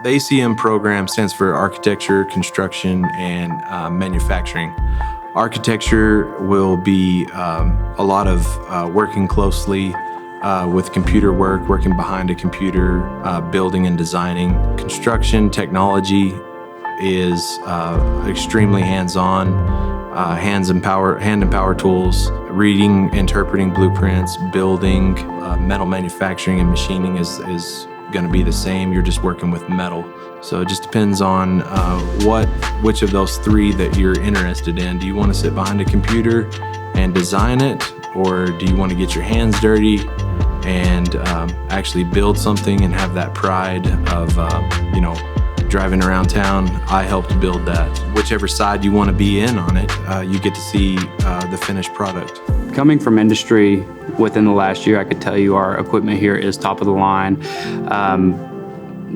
The ACM program stands for Architecture, Construction, and Manufacturing. Architecture will be a lot of working closely with computer work, working behind a computer, building and designing. Construction technology is extremely hands-on, hand and power tools, reading, interpreting blueprints, building. Metal manufacturing and machining is going to be the same. You're just working with metal. So it just depends on which of those three that you're interested in. Do you want to sit behind a computer and design it, or do you want to get your hands dirty and actually build something and have that pride of driving around town? I helped build that. Whichever side you want to be in on it, you get to see the finished product. Coming from industry within the last year, I could tell you our equipment here is top of the line.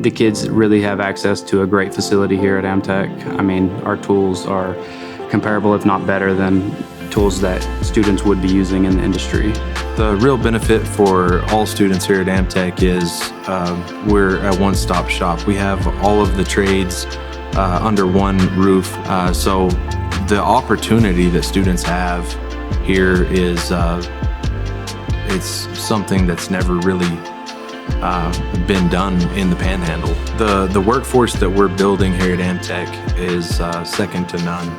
The kids really have access to a great facility here at AmTech. I mean, our tools are comparable, if not better, than tools that students would be using in the industry. The real benefit for all students here at AmTech is we're a one-stop shop. We have all of the trades under one roof. So the opportunity that students have here is it's something that's never really been done in the Panhandle. The workforce that we're building here at AmTech is second to none.